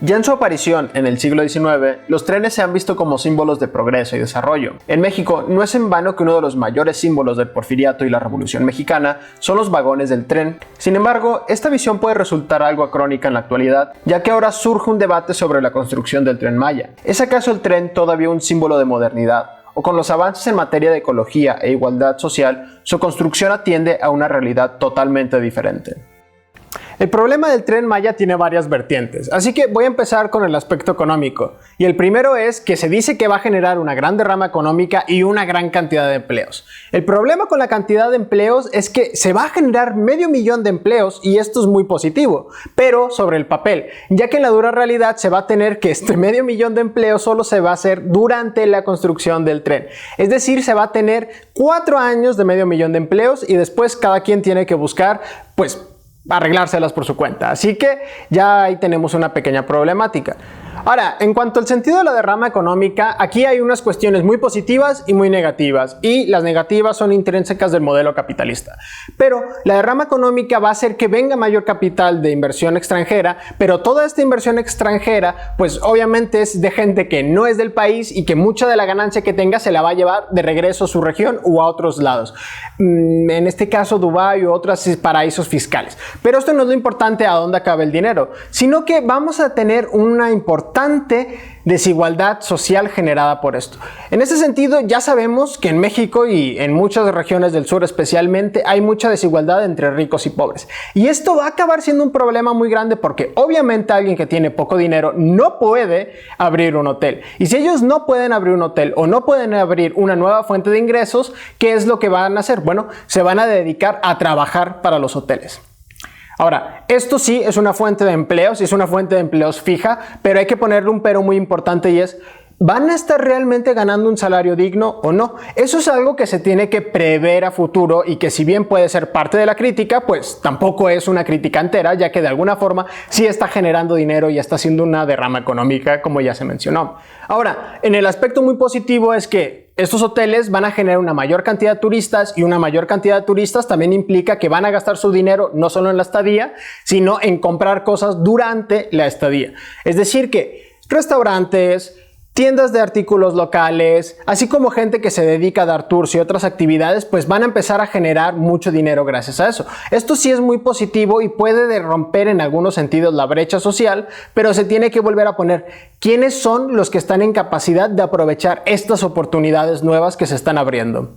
Ya en su aparición en el siglo XIX, los trenes se han visto como símbolos de progreso y desarrollo. En México, no es en vano que uno de los mayores símbolos del Porfiriato y la Revolución Mexicana son los vagones del tren. Sin embargo, esta visión puede resultar algo acrónica en la actualidad, ya que ahora surge un debate sobre la construcción del Tren Maya. ¿Es acaso el tren todavía un símbolo de modernidad? ¿O con los avances en materia de ecología e igualdad social, su construcción atiende a una realidad totalmente diferente? El problema del Tren Maya tiene varias vertientes, así que voy a empezar con el aspecto económico. Y el primero es que se dice que va a generar una gran derrama económica y una gran cantidad de empleos. El problema con la cantidad de empleos es que se va a generar 500,000 de empleos y esto es muy positivo, pero sobre el papel, ya que en la dura realidad se va a tener que este 500,000 de empleos solo se va a hacer durante la construcción del tren. Es decir, se va a tener 4 años de 500,000 de empleos y después cada quien tiene que buscar, arreglárselas por su cuenta. Así que ya ahí tenemos una pequeña problemática. Ahora, en cuanto al sentido de la derrama económica, aquí hay unas cuestiones muy positivas y muy negativas, y las negativas son intrínsecas del modelo capitalista. Pero la derrama económica va a hacer que venga mayor capital de inversión extranjera, pero toda esta inversión extranjera, pues obviamente es de gente que no es del país y que mucha de la ganancia que tenga se la va a llevar de regreso a su región o a otros lados. En este caso, Dubái u otros paraísos fiscales. Pero esto no es lo importante a dónde acaba el dinero, sino que vamos a tener una importante desigualdad social generada por esto. En ese sentido, ya sabemos que en México y en muchas regiones del sur especialmente hay mucha desigualdad entre ricos y pobres. Y esto va a acabar siendo un problema muy grande porque obviamente alguien que tiene poco dinero no puede abrir un hotel. Y si ellos no pueden abrir un hotel o no pueden abrir una nueva fuente de ingresos, ¿qué es lo que van a hacer? Bueno, se van a dedicar a trabajar para los hoteles. Ahora, esto sí es una fuente de empleos y es una fuente de empleos fija, pero hay que ponerle un pero muy importante y es, ¿van a estar realmente ganando un salario digno o no? Eso es algo que se tiene que prever a futuro y que si bien puede ser parte de la crítica, pues tampoco es una crítica entera, ya que de alguna forma sí está generando dinero y está haciendo una derrama económica, como ya se mencionó. Ahora, en el aspecto muy positivo es que estos hoteles van a generar una mayor cantidad de turistas y una mayor cantidad de turistas también implica que van a gastar su dinero no solo en la estadía, sino en comprar cosas durante la estadía. Es decir que restaurantes, tiendas de artículos locales, así como gente que se dedica a dar tours y otras actividades, pues van a empezar a generar mucho dinero gracias a eso. Esto sí es muy positivo y puede romper en algunos sentidos la brecha social, pero se tiene que volver a poner quiénes son los que están en capacidad de aprovechar estas oportunidades nuevas que se están abriendo.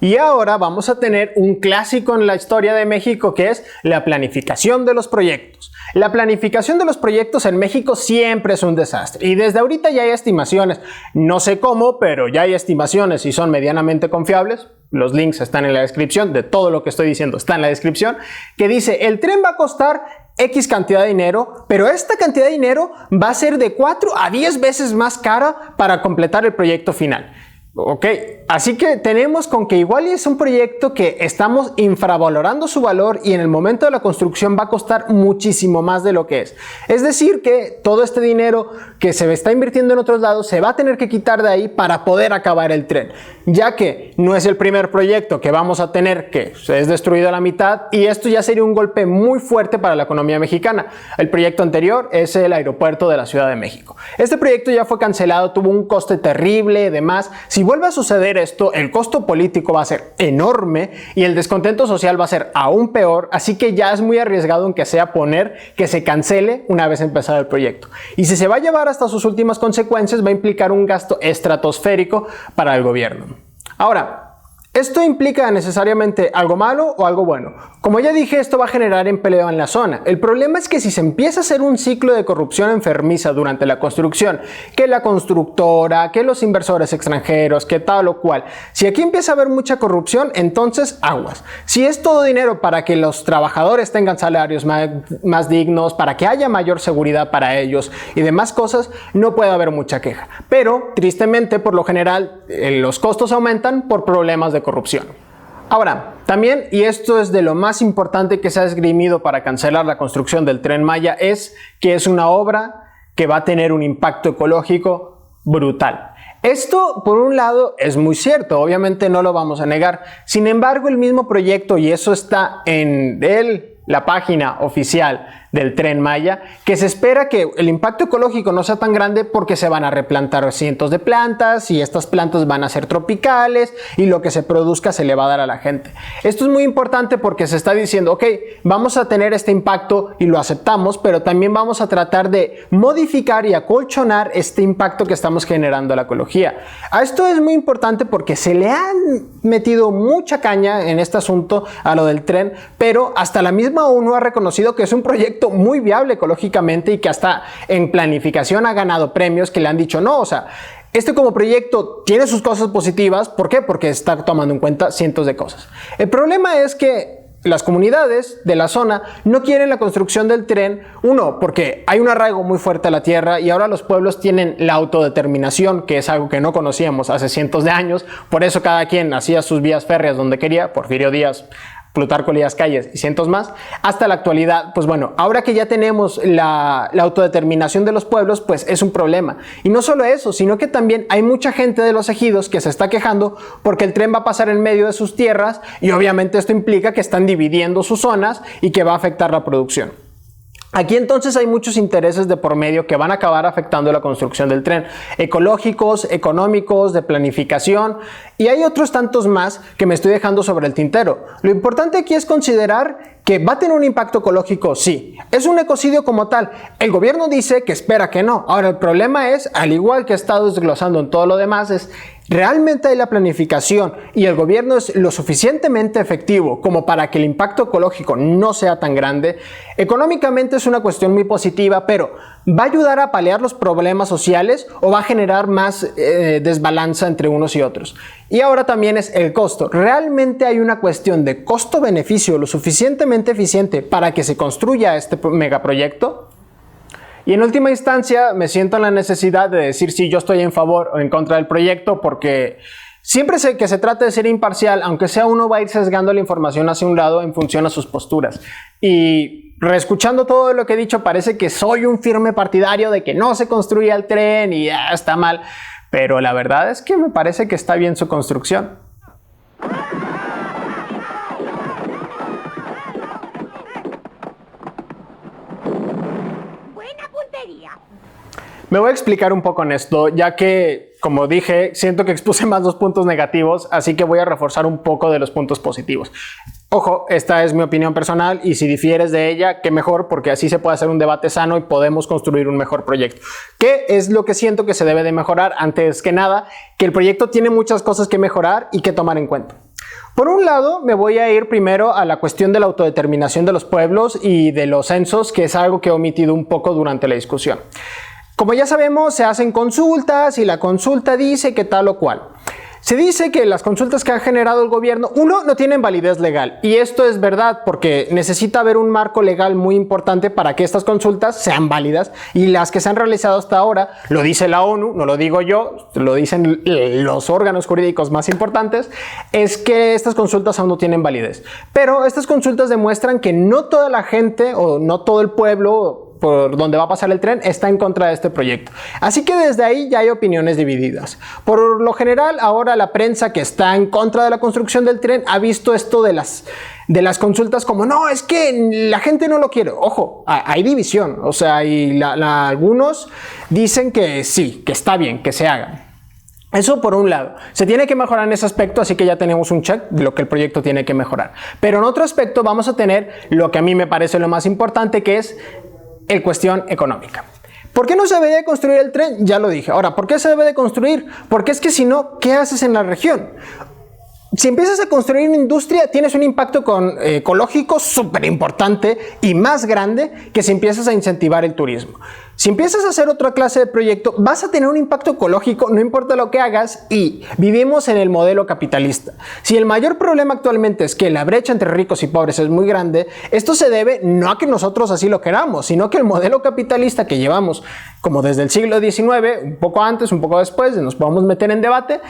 Y ahora vamos a tener un clásico en la historia de México que es la planificación de los proyectos. La planificación de los proyectos en México siempre es un desastre y desde ahorita ya hay estimaciones, no sé cómo, pero ya hay estimaciones y son medianamente confiables. Los links están en la descripción, de todo lo que estoy diciendo está en la descripción, que dice el tren va a costar X cantidad de dinero, pero esta cantidad de dinero va a ser de 4 a 10 veces más cara para completar el proyecto final. Ok, así que tenemos con que igual es un proyecto que estamos infravalorando su valor y en el momento de la construcción va a costar muchísimo más de lo que es. Es decir que todo este dinero que se está invirtiendo en otros lados se va a tener que quitar de ahí para poder acabar el tren, ya que no es el primer proyecto que vamos a tener que es destruido a la mitad y esto ya sería un golpe muy fuerte para la economía mexicana. El proyecto anterior es el aeropuerto de la Ciudad de México. Este proyecto ya fue cancelado, tuvo un coste terrible, además, si vuelve a suceder esto, el costo político va a ser enorme y el descontento social va a ser aún peor, así que ya es muy arriesgado aunque sea poner que se cancele una vez empezado el proyecto. Y si se va a llevar hasta sus últimas consecuencias, va a implicar un gasto estratosférico para el gobierno. Ahora, ¿esto implica necesariamente algo malo o algo bueno? Como ya dije, esto va a generar empleo en la zona. El problema es que si se empieza a hacer un ciclo de corrupción enfermiza durante la construcción, que la constructora, que los inversores extranjeros, que tal o cual, si aquí empieza a haber mucha corrupción, entonces aguas. Si es todo dinero para que los trabajadores tengan salarios más dignos, para que haya mayor seguridad para ellos y demás cosas, no puede haber mucha queja. Pero, tristemente, por lo general, los costos aumentan por problemas de corrupción. Ahora, también, y esto es de lo más importante que se ha esgrimido para cancelar la construcción del Tren Maya, es que es una obra que va a tener un impacto ecológico brutal. Esto, por un lado, es muy cierto, obviamente no lo vamos a negar. Sin embargo, el mismo proyecto, y eso está en la página oficial del Tren Maya, que se espera que el impacto ecológico no sea tan grande porque se van a replantar cientos de plantas y estas plantas van a ser tropicales y lo que se produzca se le va a dar a la gente. Esto es muy importante porque se está diciendo, ok, vamos a tener este impacto y lo aceptamos, pero también vamos a tratar de modificar y acolchonar este impacto que estamos generando a la ecología. A esto es muy importante porque se le han metido mucha caña en este asunto a lo del tren, pero hasta la misma ONU ha reconocido que es un proyecto muy viable ecológicamente y que hasta en planificación ha ganado premios que le han dicho no, o sea, este como proyecto tiene sus cosas positivas. ¿Por qué? Porque está tomando en cuenta cientos de cosas. El problema es que las comunidades de la zona no quieren la construcción del tren, uno, porque hay un arraigo muy fuerte a la tierra y ahora los pueblos tienen la autodeterminación, que es algo que no conocíamos hace cientos de años, por eso cada quien hacía sus vías férreas donde quería, Porfirio Díaz, Plutarco Elías Calles y cientos más, hasta la actualidad. Pues bueno, ahora que ya tenemos la autodeterminación de los pueblos, pues es un problema. Y no solo eso, sino que también hay mucha gente de los ejidos que se está quejando porque el tren va a pasar en medio de sus tierras y obviamente esto implica que están dividiendo sus zonas y que va a afectar la producción. Aquí entonces hay muchos intereses de por medio que van a acabar afectando la construcción del tren, ecológicos, económicos, de planificación, y hay otros tantos más que me estoy dejando sobre el tintero. Lo importante aquí es considerar que va a tener un impacto ecológico, sí. Es un ecocidio como tal. El gobierno dice que espera que no. Ahora el problema es, al igual que he estado desglosando en todo lo demás, es realmente hay la planificación y el gobierno es lo suficientemente efectivo como para que el impacto ecológico no sea tan grande. Económicamente es una cuestión muy positiva, pero ¿va a ayudar a paliar los problemas sociales o va a generar más desbalanza entre unos y otros? Y ahora también es el costo. ¿Realmente hay una cuestión de costo-beneficio lo suficientemente eficiente para que se construya este megaproyecto? Y en última instancia me siento en la necesidad de decir si yo estoy en favor o en contra del proyecto, porque siempre sé que se trata de ser imparcial, aunque sea uno va a ir sesgando la información hacia un lado en función a sus posturas. Y reescuchando todo lo que he dicho, parece que soy un firme partidario de que no se construya el tren y está mal, pero la verdad es que me parece que está bien su construcción. Me voy a explicar un poco en esto, ya que, como dije, siento que expuse más los puntos negativos, así que voy a reforzar un poco de los puntos positivos. Ojo, esta es mi opinión personal y si difieres de ella, qué mejor, porque así se puede hacer un debate sano y podemos construir un mejor proyecto. ¿Qué es lo que siento que se debe de mejorar? Antes que nada, que el proyecto tiene muchas cosas que mejorar y que tomar en cuenta. Por un lado, me voy a ir primero a la cuestión de la autodeterminación de los pueblos y de los censos, que es algo que he omitido un poco durante la discusión. Como ya sabemos, se hacen consultas y la consulta dice que tal o cual. Se dice que las consultas que ha generado el gobierno, uno, no tienen validez legal. Y esto es verdad porque necesita haber un marco legal muy importante para que estas consultas sean válidas. Y las que se han realizado hasta ahora, lo dice la ONU, no lo digo yo, lo dicen los órganos jurídicos más importantes, es que estas consultas aún no tienen validez. Pero estas consultas demuestran que no toda la gente o no todo el pueblo por donde va a pasar el tren está en contra de este proyecto. Así que desde ahí ya hay opiniones divididas. Por lo general, ahora la prensa que está en contra de la construcción del tren ha visto esto de las consultas como no, es que la gente no lo quiere. Ojo, hay división. O sea, algunos dicen que sí, que está bien, que se haga. Eso por un lado, se tiene que mejorar en ese aspecto, así que ya tenemos un check de lo que el proyecto tiene que mejorar. Pero en otro aspecto vamos a tener lo que a mí me parece lo más importante, que es el cuestión económica. ¿Por qué no se debe de construir el tren? Ya lo dije. Ahora, ¿por qué se debe de construir? Porque es que si no, ¿qué haces en la región? Si empiezas a construir una industria, tienes un impacto ecológico súper importante y más grande que si empiezas a incentivar el turismo. Si empiezas a hacer otra clase de proyecto, vas a tener un impacto ecológico, no importa lo que hagas, y vivimos en el modelo capitalista. Si el mayor problema actualmente es que la brecha entre ricos y pobres es muy grande, esto se debe no a que nosotros así lo queramos, sino que el modelo capitalista que llevamos como desde el siglo XIX, un poco antes, un poco después, nos podemos meter en debate,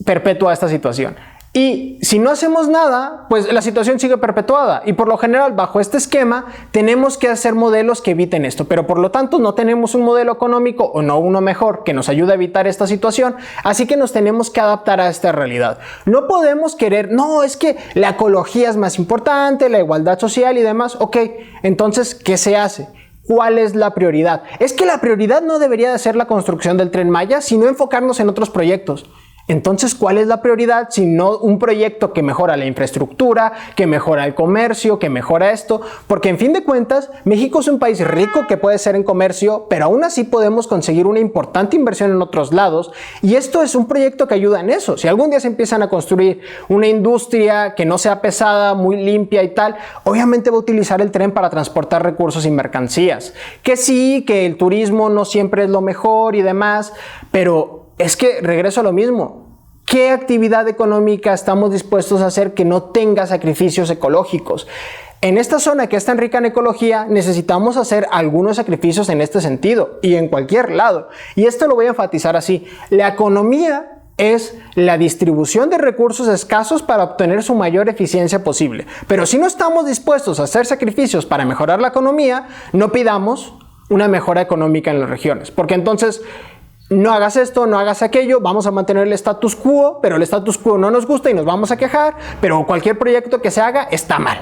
perpetúa esta situación. Y si no hacemos nada, pues la situación sigue perpetuada y por lo general bajo este esquema tenemos que hacer modelos que eviten esto, pero por lo tanto no tenemos un modelo económico o no uno mejor que nos ayude a evitar esta situación, así que nos tenemos que adaptar a esta realidad. No podemos querer, no, es que la ecología es más importante, la igualdad social y demás. Ok, entonces, ¿qué se hace? ¿Cuál es la prioridad? Es que la prioridad no debería de ser la construcción del Tren Maya, sino enfocarnos en otros proyectos. Entonces, ¿cuál es la prioridad si no un proyecto que mejora la infraestructura, que mejora el comercio, que mejora esto? Porque en fin de cuentas, México es un país rico que puede ser en comercio, pero aún así podemos conseguir una importante inversión en otros lados y esto es un proyecto que ayuda en eso. Si algún día se empiezan a construir una industria que no sea pesada, muy limpia y tal, obviamente va a utilizar el tren para transportar recursos y mercancías. Que sí, que el turismo no siempre es lo mejor y demás, pero es que regreso a lo mismo. ¿Qué actividad económica estamos dispuestos a hacer que no tenga sacrificios ecológicos? En esta zona que es tan rica en ecología, necesitamos hacer algunos sacrificios en este sentido y en cualquier lado. Y esto lo voy a enfatizar así. La economía es la distribución de recursos escasos para obtener su mayor eficiencia posible. Pero si no estamos dispuestos a hacer sacrificios para mejorar la economía, no pidamos una mejora económica en las regiones. Porque entonces no hagas esto, no hagas aquello, vamos a mantener el status quo, pero el status quo no nos gusta y nos vamos a quejar, pero cualquier proyecto que se haga está mal.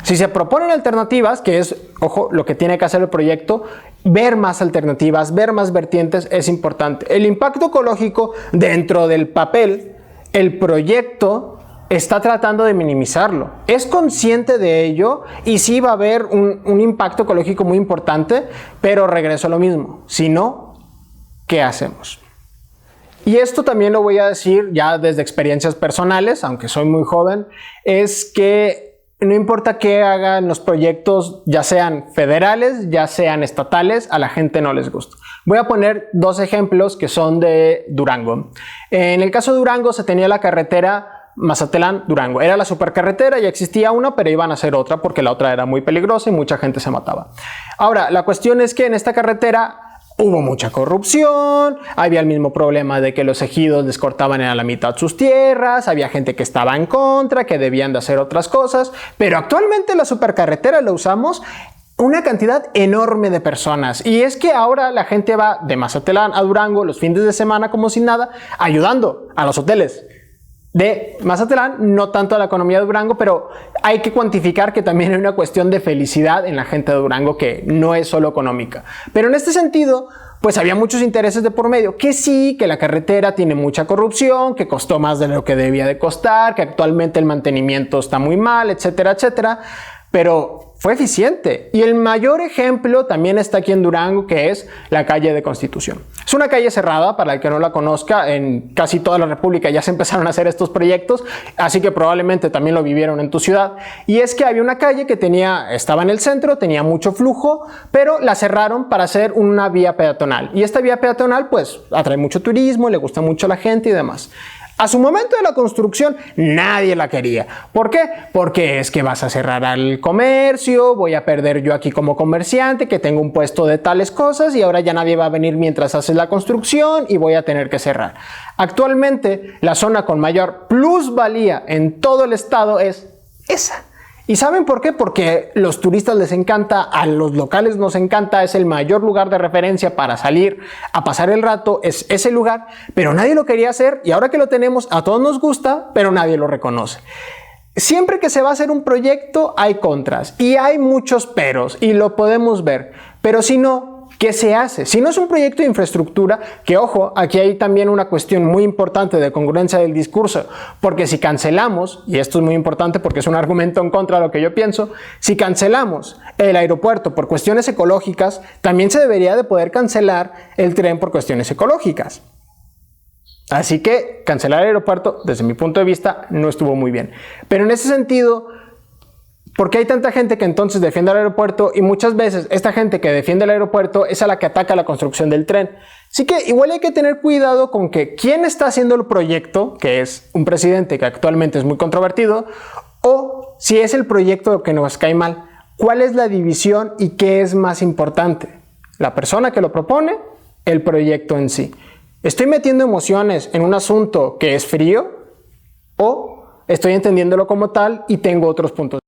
Si se proponen alternativas, que es, ojo, lo que tiene que hacer el proyecto, ver más alternativas, ver más vertientes es importante. El impacto ecológico dentro del papel, el proyecto está tratando de minimizarlo. Es consciente de ello y sí va a haber un impacto ecológico muy importante, pero regreso a lo mismo. Si no, ¿qué hacemos? Y esto también lo voy a decir ya desde experiencias personales, aunque soy muy joven, es que no importa qué hagan los proyectos, ya sean federales, ya sean estatales, a la gente no les gusta. Voy a poner dos ejemplos que son de Durango. En el caso de Durango se tenía la carretera Mazatlán-Durango. Era la supercarretera, ya existía una, pero iban a hacer otra porque la otra era muy peligrosa y mucha gente se mataba. Ahora, la cuestión es que en esta carretera hubo mucha corrupción, había el mismo problema de que los ejidos les cortaban a la mitad sus tierras, había gente que estaba en contra, que debían de hacer otras cosas, pero actualmente la supercarretera la usamos una cantidad enorme de personas y es que ahora la gente va de Mazatlán a Durango los fines de semana como si nada, ayudando a los hoteles de Mazatlán, no tanto a la economía de Durango, pero hay que cuantificar que también hay una cuestión de felicidad en la gente de Durango que no es solo económica. Pero en este sentido, pues había muchos intereses de por medio, que sí, que la carretera tiene mucha corrupción, que costó más de lo que debía de costar, que actualmente el mantenimiento está muy mal, etcétera, etcétera, pero fue eficiente. Y el mayor ejemplo también está aquí en Durango, que es la calle de Constitución. Es una calle cerrada, para el que no la conozca, en casi toda la República ya se empezaron a hacer estos proyectos, así que probablemente también lo vivieron en tu ciudad. Y es que había una calle que estaba en el centro, tenía mucho flujo, pero la cerraron para hacer una vía peatonal. Y esta vía peatonal pues atrae mucho turismo, le gusta mucho a la gente y demás. A su momento de la construcción nadie la quería. ¿Por qué? Porque es que vas a cerrar al comercio, voy a perder yo aquí como comerciante que tengo un puesto de tales cosas y ahora ya nadie va a venir mientras haces la construcción y voy a tener que cerrar. Actualmente la zona con mayor plusvalía en todo el estado es esa. ¿Y saben por qué? Porque a los turistas les encanta, a los locales nos encanta, es el mayor lugar de referencia para salir a pasar el rato, es ese lugar, pero nadie lo quería hacer y ahora que lo tenemos a todos nos gusta, pero nadie lo reconoce. Siempre que se va a hacer un proyecto hay contras y hay muchos peros y lo podemos ver, pero si no, ¿qué se hace? Si no es un proyecto de infraestructura, que ojo, aquí hay también una cuestión muy importante de congruencia del discurso, porque si cancelamos, y esto es muy importante porque es un argumento en contra de lo que yo pienso, si cancelamos el aeropuerto por cuestiones ecológicas, también se debería de poder cancelar el tren por cuestiones ecológicas. Así que cancelar el aeropuerto, desde mi punto de vista, no estuvo muy bien. Pero en ese sentido, ¿por qué hay tanta gente que entonces defiende el aeropuerto? Y muchas veces esta gente que defiende el aeropuerto es a la que ataca la construcción del tren. Así que igual hay que tener cuidado con que quién está haciendo el proyecto, que es un presidente que actualmente es muy controvertido, o si es el proyecto que nos cae mal. ¿Cuál es la división y qué es más importante? ¿La persona que lo propone? ¿El proyecto en sí? ¿Estoy metiendo emociones en un asunto que es frío? o estoy entendiéndolo como tal y tengo otros puntos.